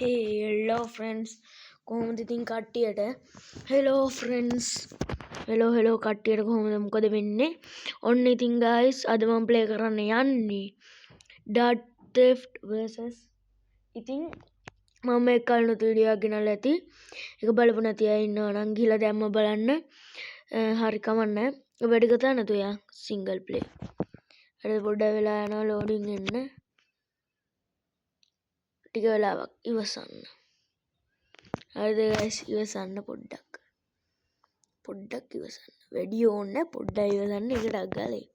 Hello friends, කොහොමද ඉතින් කට්ටියට? Hello friends. Hello කට්ටියට කොහොමද මොකද වෙන්නේ? ඔන්න ඉතින් guys අද මම play කරන්න යන්නේ Dart Theft versus. ඉතින් මම මේ කලිනුත් වීඩියෝ එකක් ගෙනල්ලා ඇති. ඒක බලපු නැති අය ඉන්නවා නම් ගිහලා දැම්ම බලන්න. හරි කමන්නේ. වැඩි කතා නැතු යා single play. හරි පොඩ්ඩක් වෙලා යනවා loading එන්න. ටික වෙලාවක් ඉවසන්න. හරිද guys ඉවසන්න පොඩ්ඩක් ඉවසන්න. වැඩි ඕනේ පොඩ්ඩක් ඉවසන්න ඒකට අග්ගලේ.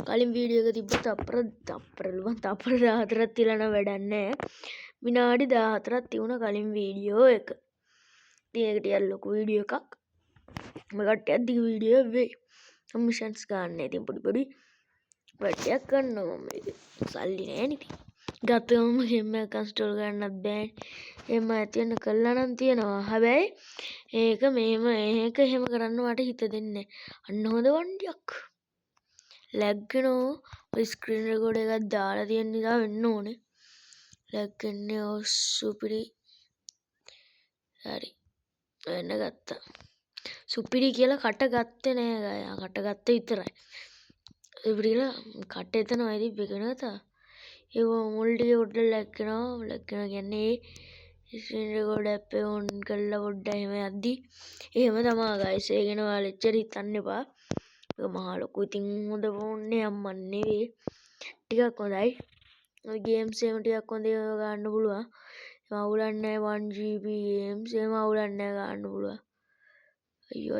කලින් වීඩියෝ එක තිබ්බ තප්පර 14ක් තියලා නම් වැඩක් නැහැ. විනාඩි 14ක් තියුණා කලින් වීඩියෝ එක. ඉතින් ඒක ටිකක් ලොකු වීඩියෝ එකක්. මකට දිග වීඩියෝ වෙයි. මිෂන්ස් ගන්න. ඉතින් පොඩි වැඩක් කරනවා මම මේක. සල්ලි නැහැ නේ ඉතින්. ගත්තම ගේම් එක ඉන්ස්ටෝල් කරන්නත් බෑ. එහෙම ඇතිවෙන්න කළා නම් තියනවා. හැබැයි ඒක එහෙම කරන්න මට හිත දෙන්නේ අන්න හොඳ වණ්ඩියක්. ලැග් වෙනවා. ඔය ස්ක්‍රීන් රෙකෝඩ් එකක් දාලා තියෙන නිසා වෙන්න ඕනේ. ලැග් වෙන්නේ සුපිරි. හරි. වෙන්න ගත්තා. සුපිරි කියලා කට ගත්තේ නෑ ගායා. කට ගත්ත විතරයි. සුපිරිලා කට එතනයි තිබ්බේ තා. ඒ මුල් ටික පොඩ්ඩක් ලැග් වෙනවා කියන්නේ ස්ක්‍රීන් රෙකෝඩ් ඇප් එක ඔන් කරලා පොඩ්ඩක් එහෙම යද්දි එහෙම තමයි ගයිස්. ඒ ගැන ඔයාලා එච්චර හිතන්න එපා. ඒක මහා ලොකු ඉතින් හොඳ ෆෝන් එකක් මන් නෙවෙයි. ටිකක් හොඳයි. ඔය ගේම්ස් එහෙම ටිකක් හොඳ ගන්න පුළුවන්. එහෙම අවුලක් නැහැ 1GB ගේම්ස් එහෙම අවුලක් නැහැ ගන්න පුළුවන්.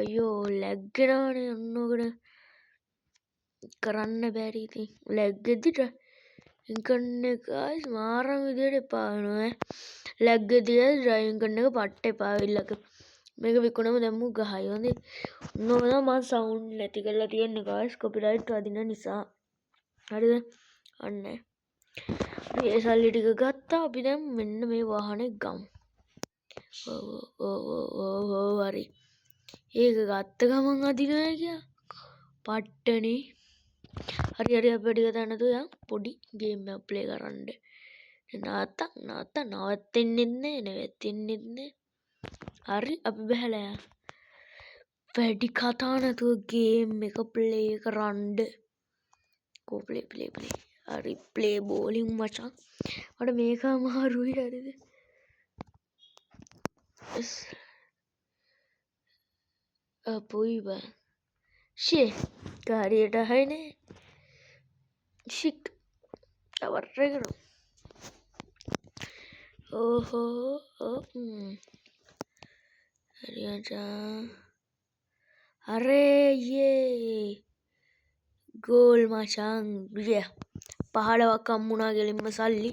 අයියෝ ලැග් වෙනවනේ ඔන්නෝකට කරන්න බැරි ඉතින් ලැග් වෙද්දිට ඉන්කරන එක guys මාරම විදියට එපා වෙනවා. ලැග් වෙද්දී ඩ්‍රයිවිං කරන එක පට්ට එපා වෙලක. මේක විකුණම දැම්මු ගහයි හොඳේ. ඔන්න මම සවුන්ඩ් නැති කරලා තියන්නේ guys කොපිරයිට් වදින නිසා. හරිද? අන්න. මේ සල්ලි ටික ගත්තා අපි දැන් මෙන්න මේ වාහනේ ගමු. ඔව් හරි. ඒක ගත්ත ගමන් අදිනවා කියා. පට්ටනේ. හරි අපි වැඩි කතා නැතුව යන් පොඩි ගේම් එකක් ප්ලේ කරන්න. නවත්තෙන්නෙත් නෑ. හරි අපි බහැලා යන්. වැඩි කතා නැතුව ගේම් එක ප්ලේ කරන්න. කෝ ප්ලේ. හරි ප්ලේ බෝලින් මචං. මට මේක අමාරුයි හරිද? අපොයි බං. ෂේ කාරියට හයිනේ. ෂිට්. අවර්ටර් කරමු. ඕහෝ හරි මචං. අරේ යේ ගෝල් මචං. 15ක් හම්බුණා ගෙලින්ම සල්ලි.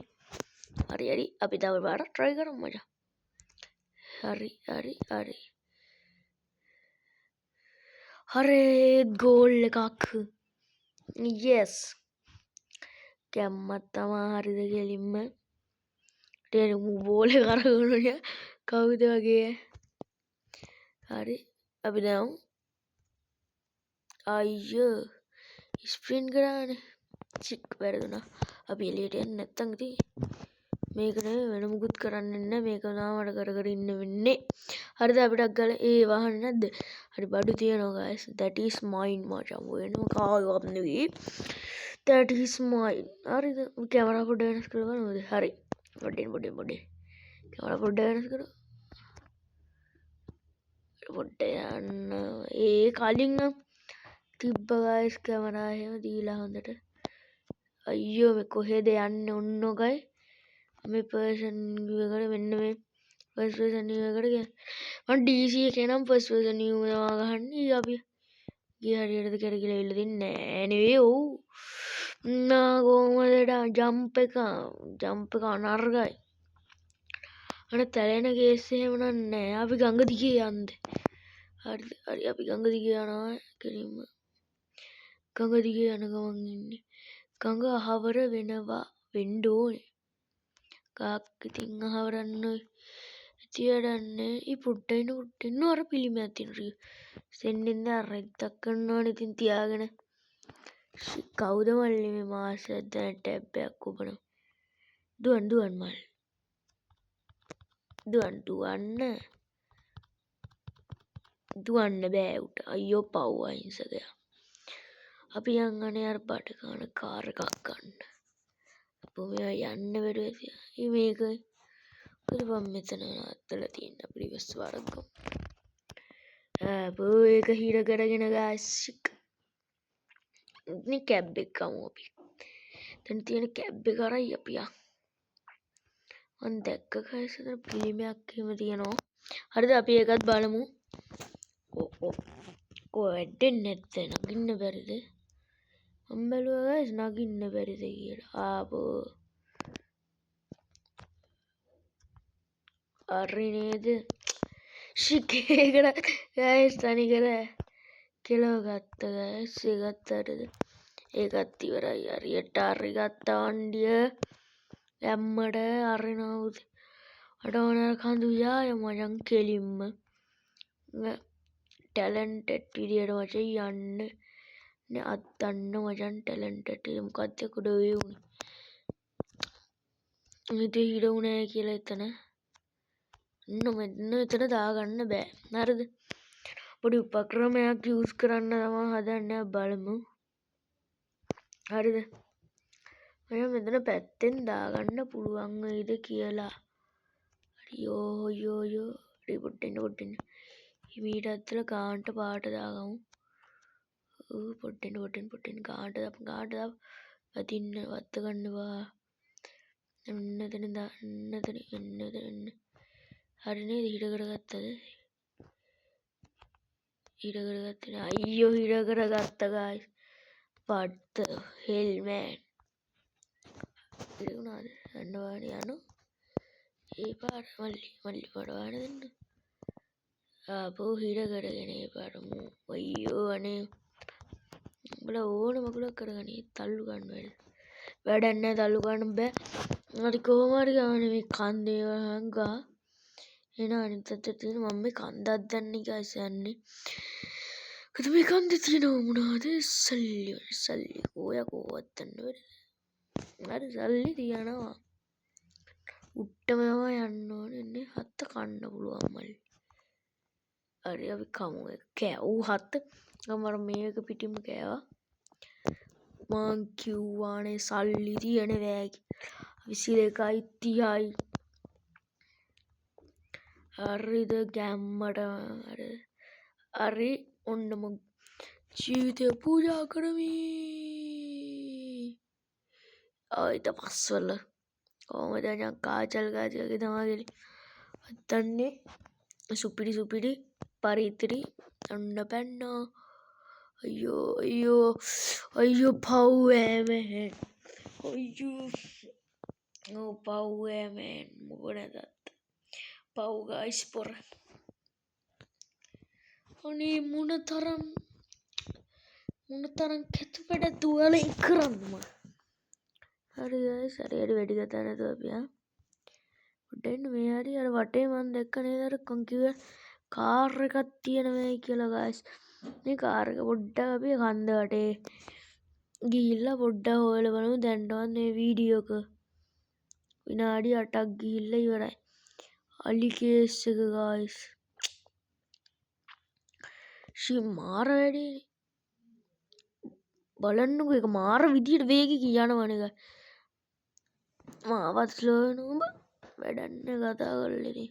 හරි අපි තව පාරක් try කරමු මචං. හරි. හරේ ගෝල් එකක්. yes. කැම්මත් තමා හරිද ගෙලින්ම. ටික බෝල් එක අරගෙන කවුද වගේ. හරි අපි දැන් අයියෝ ස්ප්‍රින්ට් කරානේ. චික් වැරදුනා. අපි එළියට යන්න නැත්තම් ඉතින් මේක නෙවෙයි වෙන මුකුත් කරන්නේ නැහැ. මේක නාමඩ කර ඉන්න වෙන්නේ. හරිද අපිට ගාලා ඒ වාහනේ නැද්ද? හරි බඩු තියනවා guys. That is mine මචං. වෙනම කාගේවත් නෙවෙයි. That is mine. හරිද? කැමරා පොඩ්ඩ වෙනස් කරලා බලමුද? හරි. පොඩ්ඩේ. කැමරා පොඩ්ඩ වෙනස් කරමු. පොඩ්ඩ යන්න. ඒ කලින් නම් තිබ්බ guys කැමරා එහෙම දීලා හොඳට. අයියෝ මේ කොහෙද යන්නේ ඔන්නෝගයි. මේ පර්සන් එකට මෙන්න මේ ෆස්ට් පර්සන් එකට ගියා. මම DC එකේ නම් ෆස්ට් පර්සන් නියුම තමයි ගහන්නේ. අපි ගිය හරියටද කරගිලා ඉල්ල දෙන්නේ නෑ නෙවෙයි. ඔව්. කොහමද ජම්ප් එක අනර්ගයි. අර තැලෙන කේස් එහෙම නෑ. අපි ගඟ දිගේ යන්න. හරි අපි ගඟ දිගේ යනවා කෙලින්ම. ගඟ දිගේ යන ගමන් ඉන්නේ. ගඟ අහවර වෙන්න ඕනේ. ගාක් ඉතින් අහවරන්න තියඩන්නේ පුට්ටයින්න අර පිළිම ඇතිනරිය. සෙන්ඩෙන්ද රෙක්තක් කරන්නවාන ඉතින් තියාගෙන. කවුද මල්ලි මේ මාස ඇදැන ටැබ්බයක් ඔබන. දුවන් මල්. දුවන්න බෑ උට. අයියෝ පව් අහිංසකයා. අපි යන්නේ අර බඩ ගන්න කාර් එකක් ගන්න. අපෝ මෙයා යන්න බැරුව මේක කොහොම මෙතන නවත්තලා තියෙන අපිට ඉවස් වරක්කම්. අපෝ ඒක හිර කරගෙන ගාස්. මේ කැබ් එක ගමු අපි. දැන් තියෙන කැබ් එක කරයි අපි යන්. මං දැක්ක ගාස් අතන පිළිමයක් එහෙම තියෙනවා. හරිද අපි ඒකත් බලමු. වැඩෙන්නේ නැත්තේ නගින්න බැරිද? මම බැලුවා ගාස් නගින්න බැරිද කියලා. ආපෝ හරි නේද? ශිකේකට ගාස් තනිකර කෙලව ගත්ත ගාස්. ඒකත් හරිද? ඒකත් ඉවරයි. හරියට හරි ගත්ත වණ්ඩිය. දැම්මට හරිනවුද? අඩ ඕනර කඳු යාය මචං කෙලින්ම. ටැලන්ටඩ් විදියට මචං යන්න අත්තන්න මචං ටැලන්ටඩ්. මොකක්ද කුඩ වේ උනේ? හිත හිර උනේ කියලා එතන. මෙතන දාගන්න බෑ. හරිද? පොඩි උපක්‍රමයක් යූස් කරන්න තමයි හදන්නේ. බලමු. හරිද? මම මෙතන පැත්තෙන් දාගන්න පුළුවන් වෙයිද කියලා. යෝ පොඩ්ඩෙන් හිමීට අත්තල ගාන්ට පාට දාගමු. පොඩ්ඩෙන් ගාන්ට වදින්න වත්ත ගන්නවා. එන්න හරිනේ හිර කරගත්තද? හිර කරගත්තේ නෑ. අයියෝ හිර කරගත්ත ගායි. what the hell man. හිර වුණාද? යනවා. ඒ පාර මල්ලි වඩවාන දෙන්න. ආපෝ හිර කරගෙන ඒ පාරමු. අයියෝ අනේ. උඹලා ඕන මකුලක් කරගනි. තල්ලු ගන්න වැඩක් නැහැ. තල්ලු ගන්න බෑ. හරි කොහොම හරි ගානේ මේ කන්දේ හංගා. එන අනිත් අතට තියෙන මම මේ කන්දක් දන්නේ ගාස් යන්නේ. කොහොමද මේ කන්දේ තියෙනව මොනවද? සල්ලි. ඔයා කොහොමද දන්නවද? හරි සල්ලි තියනවා. උට්ටම තමයි යන්න ඕනේ. හත්ත කන්න පුළුවන් මල්ලි. හරි අපි කමු. කෑවු හත්ත. ගමර මේක පිටින්ම කෑවා. මං කිව්වානේ සල්ලි තියන වෑ කියලා. 21යි 30යි. හරිද ගැම්මට හරි ඔන්න මං ජීවිතය පූජා කරමි. ආයිත පස්වල කොහොමද යන් කාචල් වගේ තමයි අත්තන්නේ. සුපිරි පරිත්‍රි ඔන්න පැන්නා. අයියෝ පව්වෑමෙන්. අයියෝ පව්වෑමෙන් මොකනදත් පව් ගයිස් පොර. අනේ මොනතරම් කැතු වැඩ දුවලින් කරන්නම. හරි ගයිස් හරි වැඩි කතා නැතුව අපි උඩින් මේ හරි අර වටේ මන් දැක්ක නේද අර කොන්කියර් කාර් එකක් තියෙනවයි කියලා ගයිස්. මේ කාර් එක පොඩ්ඩක් අපි කන්ද වටේ ගිහිල්ලා පොඩ්ඩක් හොයලා බලමු. දැන්වත් මේ වීඩියෝ එක විනාඩි 8ක් ගිහිල්ලා ඉවරයි. අලි කේස් එක ගයිස්. මාර වැඩේ. බලන්නකො ඒක මාර විදියට වේගෙකින් යනවනේ ගයිස්. මාවත් ස්ලෝ වෙනවා වැඩන්නේ කතා කරලනේ.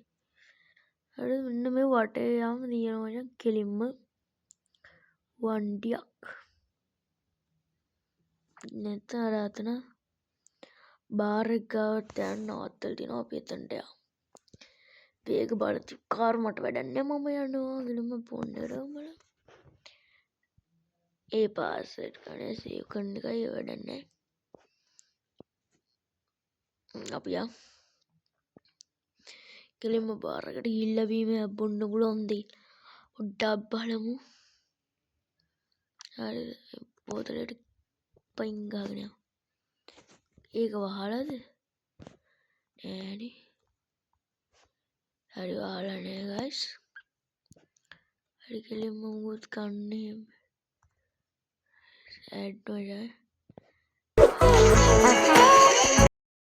හරි මෙන්න මේ වටේ යම තියෙනවා කෙලින්ම වණ්ඩියක්. නැත්නම් අර අතන බාර් එක ගාවට යන්න නවත්තලා තිනවා. අපි එතනට යමු. වේග බලති කාර් මට වැඩක් නැහැ. මම යනවා ගිලම පොන්නට බලන්න. ඒ පාස්වර්ඩ් කනේ සේව් කරන්න එකයි වැඩක් නැහැ. අපි යමු. කෙලින්ම බාර් එකට ගිහිල්ලා බීම බොන්න පුළුවන් දෙයි. පොඩ්ඩක් බලමු. හරි බෝතලෙට පයින් ගහගෙන යමු. ඒක වහලාද? නෑනේ. හරි වහලා නෑ ගයිස්. හරි කෙලින්ම මුත් කන්නේ. ඇඩ් වල